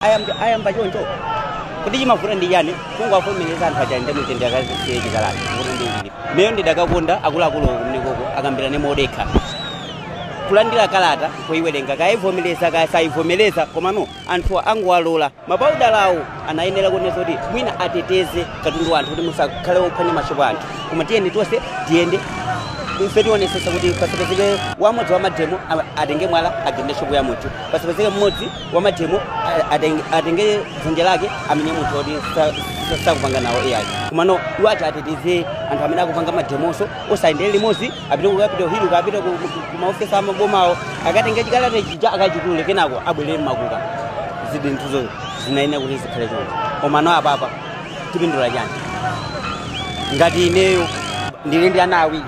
I am Bajonto. Kudi mafuta ndiyani kungwa fomeleza anthu ajande mutende akazikizalani kuti meyo ndidakakunda akuluakulu mnikoko akambira ne modeka kulandira kalata kuiwerenga kaivomeleza kasaivomeleza komano anthu angwalola mabauda lawo anayenera kunena kuti mwina ateteze katundu anthu kuti musakhale ophwanya mashopo anthu koma tiyende tonse tiyende tionesesa kuti pasapezeke wamodzi wa mademo atenge mwala agende shopo ya munthu pasapezeke mmodzi wa mademo atenge dzanja lake amene munthu kuti sakupanga nawo AI komano iwo ateteze anthu amene akupanga mademonso osayendere limodzi apite kukapita hilu kapita kumaofesi amabomawo akatenge chikalata chija akachitule kenako abwere mmakuka zinthuzo zinayenera kuti zikhale choncho komano apapa tipindula chani ngati ineyo ndili ndi ana awiri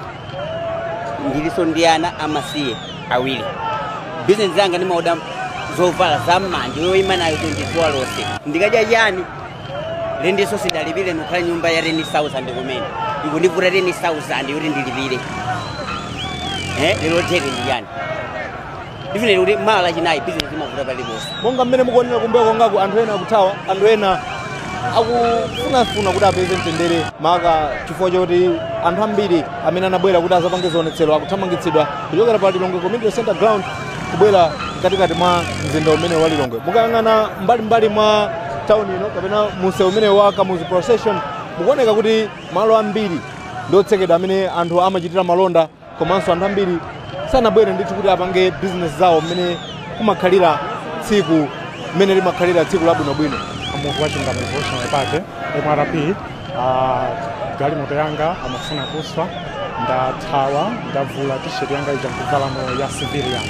ndiliso ndi ana amasiye awiri business yanga ndi mauda zovala zamanje yoyima nayo 24 lose ndikadya yani lendiso sidalipire nokhala nyumba ya 10,000 kumene ikundivuta 10,000 yoti ndilipire lero tere ndi yani ndifune kuti mala chinayi business imavuta paliponse monga mmene mukuonera kumbeko ngaku anthu ena akuthawa anthu ena akufunafuna kuti apeze mtendere maka chifukwa choti anthu ambiri amene anabwera kuti azapange zionetsero akuthamangitsidwa kuchokera pa Lilongwe Community Center Ground kubwera mkatikati mwa mzinda umene wa Lilongwe. Mukayang'ana mbali mwa town ino kapena muse umene wa Kamuzu Procession mukuoneka kuti malo ambiri ndiotsekedwa amene anthu amachitira malonda komanso anthu ambiri sanabwere ndithu kuti apange business zawo mmene kumakhalira tsiku mmene limakhalira tsiku labwinobwino. Muvu wachungama Revolutionary Party MRP galimoto yanga amafuna kuswa ndathawa ndavula t-shirt yanga ija nkuvalamo ya civilian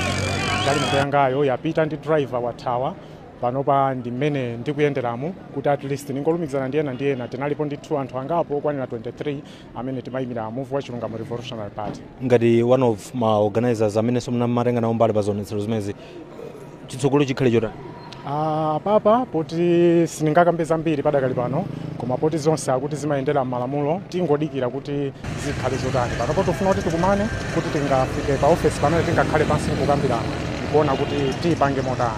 galimoto yangayo yapita ndi driver wathawa panopa ndi mmene ndikuyenderamo kuti at least ningolumikizana ndi ena tinalipo ndithu anthu angapo okwanira 23 amene timayimira muvu wachungama Revolutionary Party. Ngati one of ma organizers amene somnamatenga nawo mbali pa zionetsero zimezi chitsogolo chikhale chotani? Papa poti siningakambeza mbiri padakali pano koma poti zonse akuti zimayendera malamulo tingodikira kuti zikhale zotani pano poti ufuna kuti tikumane kuti tingafike pa office pamene tingakhale pansi kukambirana kuona kuti tipange motani.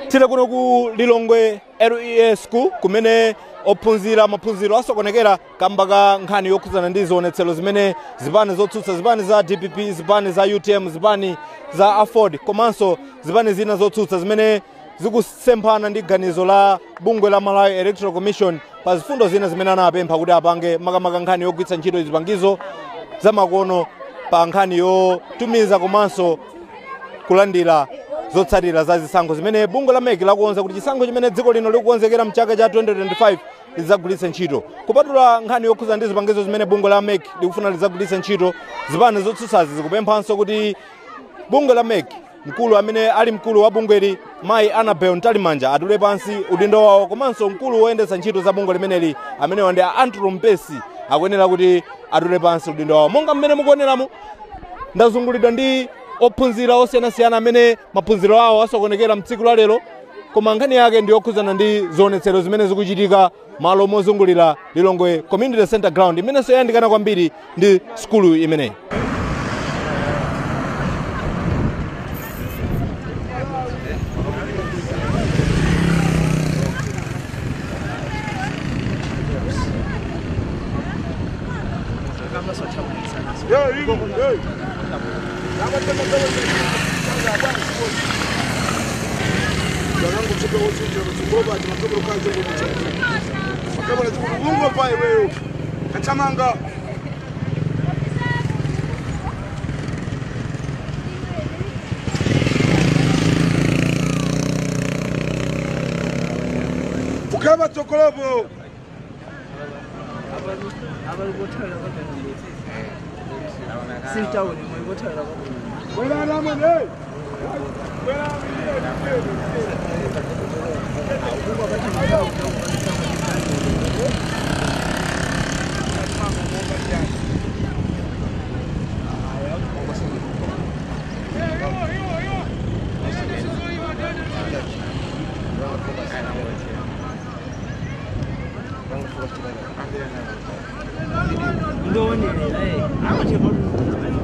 Tile kuno ku Lilongwe LEA School kumene ophunzira maphunziro asokonekera kamba ka nkhani yokhuzana ndi zionetsero zimene zipani zotsutsa zipani za DPP zipani za UTM zipani za Afford komanso zipani zina zotsutsa zimene zikusemphana ndi ganizo la bungwe la Malawi Electoral Commission pa zifundo zina zimene anapempha kuti apange makamaka nkhani yogwiritsa ntchito zipangizo zamakono pa nkhani yotumiza komanso kulandira zotsatira za zisankho zimene bungwe la MEC lakuonza kuti chisankho chimene dziko lino likukonzekera mchaka cha 2025 lidzagwiritsa ntchito kupatula nkhani yokhuza ndi zipangizo zimene bungwe la MEC likufuna lidzagwiritsa ntchito zipani zotsutsazi zikupemphanso kuti bungwe la MEC mkulu amene ali mkulu wa bungweli Mayi Annabel Ntalimanja atule pansi udindo wawo komanso mkulu woyendetsa ntchito za bungwe limeneli amene ndi Andrew Mpesi akuyenera kuti atule pansi udindo wawo. Monga mmene mukuoneramo ndazungulidwa ndi ophunzira osiyanasiyana amene maphunziro awo asokonekera mtsiku la lero koma nkhani yake ndi yokhuzana ndi zionetsero zimene zikuchitika malo mozungulira Lilongwe Community Center Ground imene soyandikana kwambiri ndi skulu imeneyi. Ukaba tokolobo Sitaoni, mwe botara. Ndoni, I'm